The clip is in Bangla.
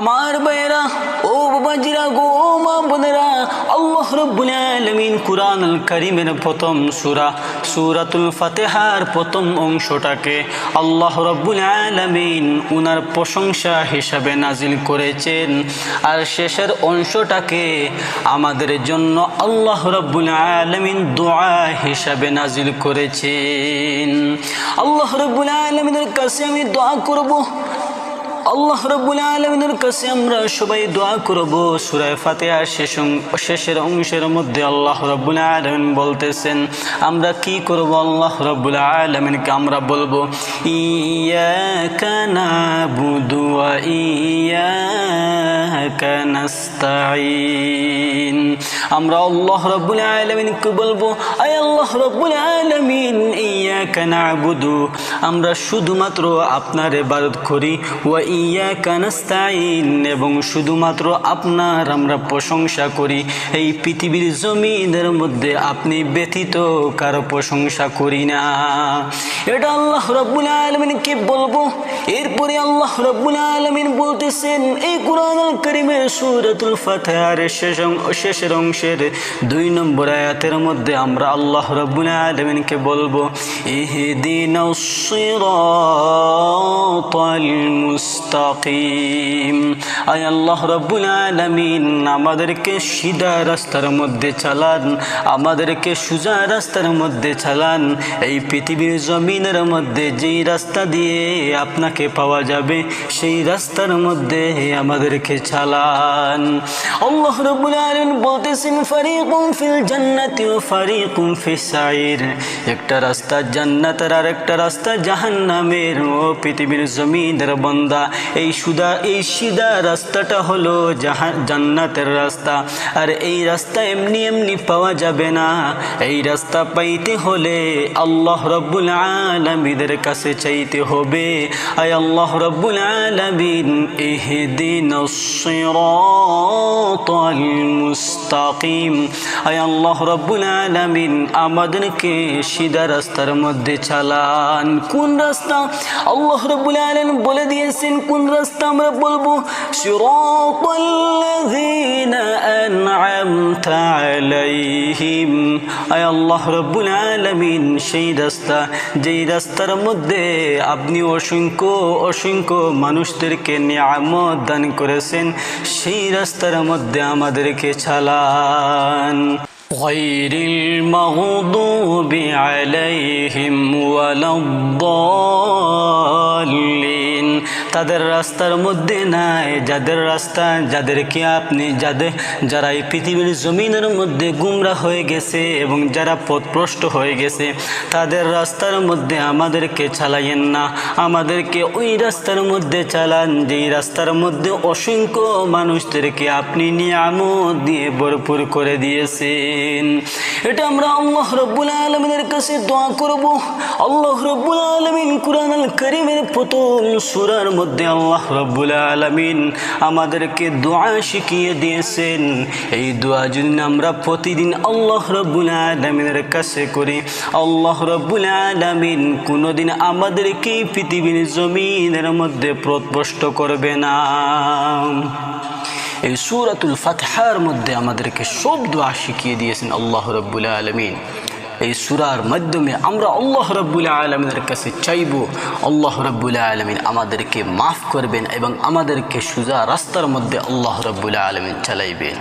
আমার ভাইয়েরা, ও বাবাজিরা, গো মা বোনেরা, আল্লাহ রাব্বুল আলামিন কুরআনুল কারীমের প্রথম সূরা সূরাতুল ফাতিহার প্রথম অংশটাকে আল্লাহ রাব্বুল আলামিন উনার প্রশংসা হিসাবে নাজিল করেছেন, আর শেষের অংশটাকে আমাদের জন্য আল্লাহ রাব্বুল আলামিন দোয়া হিসাবে নাজিল করেছেন। আল্লাহ রাব্বুল আলামিনের কাছে আমি দোয়া করব, আল্লাহ রাব্বুল আলামিনের কাছে আমরা সবাই দোয়া করব। সূরা ফাতিহার শেষের অংশের মধ্যে আল্লাহ রাব্বুল আলামিন বলতেছেন আমরা কি করব? আল্লাহ রাব্বুল আলামিনকে আমরা বলবো ইয়াকা নাবুদু ওয়া ইয়াকা নাস্তাঈন। আমরা আল্লাহ রাব্বুল আলামিনকে বলবো, আয় আল্লাহ রাব্বুল আলামিন, ইয়াকা নাবুদু, আমরা শুধুমাত্র আপনার ইবাদত করি, ওয়া ইয়াকা নাস্তাঈন, এবং শুধুমাত্র আপনার আমরা প্রশংসা করি। এই পৃথিবীর জমিনের মধ্যে আপনি ব্যতীত কারো প্রশংসা করি না। এটা আল্লাহ রাব্বুল আলামিনকে বলবো। এরপরে আল্লাহ রাব্বুল আলামিন বলতেছেন এই কুরআনুল কারীমের সূরাতুল ফাতিহার শেষের অংশের 2 নম্বর আয়াতের মধ্যে আমরা আল্লাহ রাব্বুল আলামিনকে বলবো ইহদিনাস সিরাতাল মুস্তাকিম। আয় আল্লাহ রাব্বুল আলামিন, আমাদেরকে সিধা রাস্তার মধ্যে চালান, আমাদেরকে সোজা রাস্তার মধ্যে চালান। এই পৃথিবীর জমিনের মধ্যে যেই রাস্তা দিয়ে আপনাকে পাওয়া যাবে সেই রাস্তার মধ্যে আমাদেরকে চালান। আল্লাহ রাব্বুল আলামিন বলতেছেন ফারিকুম ফিল জান্নাতি ওয়া ফারিকুম ফিস সাঈর। একটা রাস্তা জান্নাতের আর একটা রাস্তা জাহান্নামের। ও পৃথিবীর জমিনের বান্দা, এই সিধা রাস্তাটা হলো জান্নাতের রাস্তা, আর এই রাস্তা এমনি এমনি পাওয়া যাবে না। এই রাস্তা পাইতে হলে আল্লাহ রাব্বুল আলামিনের কাছে চাইতে হবে। আয় আল্লাহ রাব্বুল আলামিন, ইহদিনাস সিরাতাল মুস্তাকিম। আয় আল্লাহ রাব্বুল আলামিন, আমাদেরকে সিধা রাস্তার মধ্যে চালান। কোন রাস্তা? আল্লাহ রাব্বুল আলামিন বলে দিয়েছেন কোন রাস্তা আমরা বলবো, সিরাতাল্লাযীনা আন'আমতা আলাইহিম। আয় আল্লাহ রাব্বুল আলামিন, সেই রাস্তা যেই রাস্তার মধ্যে আপনি অসংখ্য মানুষদেরকে নিয়ামত দান করেছেন, সেই রাস্তার মধ্যে আমাদেরকে চালান। গায়রিল মাগদুবি আলাইহিম ওয়ালাদ-দাল্লিন। তাদের রাস্তার মধ্যে নাই যাদেরকে আপনি যারা এই পৃথিবীর জমিনের মধ্যে গুমরা হয়ে গেছে এবং যারা পথভ্রষ্ট হয়ে গেছে, তাদের রাস্তার মধ্যে আমাদেরকে চালাইয়েন না। আমাদেরকে ওই রাস্তার মধ্যে চালান যেই রাস্তার মধ্যে অসংখ্য মানুষদেরকে আপনি নিয়ামত দিয়ে ভরপুর করে দিয়েছেন। এটা আমরা আল্লাহ রাব্বুল আলামিনের কাছে দোয়া করব। আল্লাহ রাব্বুল আলামিন কুরআনুল কারীমের প্রথম সূরার মধ্যে আল্লাহ রাব্বুল আলামিন আমাদেরকে দোয়া শিখিয়ে দিয়েছেন। এই দোয়া যদি আমরা প্রতিদিন আল্লাহ রাব্বুল আলামিনের কাছে করি, আল্লাহ রাব্বুল আলামিন কোনোদিন আমাদেরকে পৃথিবীর জমিনের মধ্যে পথভ্রষ্ট করবে না। এই সূরাতুল ফাতিহার মধ্যে আমাদেরকে সব দোয়া শিখিয়ে দিয়েছেন আল্লাহ রাব্বুল আলামিন। এই সূরার মাধ্যমে আমরা আল্লাহ রাব্বুল আলামিনের কাছে চাইব, আল্লাহ রাব্বুল আলামিন আমাদেরকে মাফ করবেন এবং আমাদেরকে সোজা রাস্তার মধ্যে আল্লাহ রাব্বুল আলামিন চালাইবেন।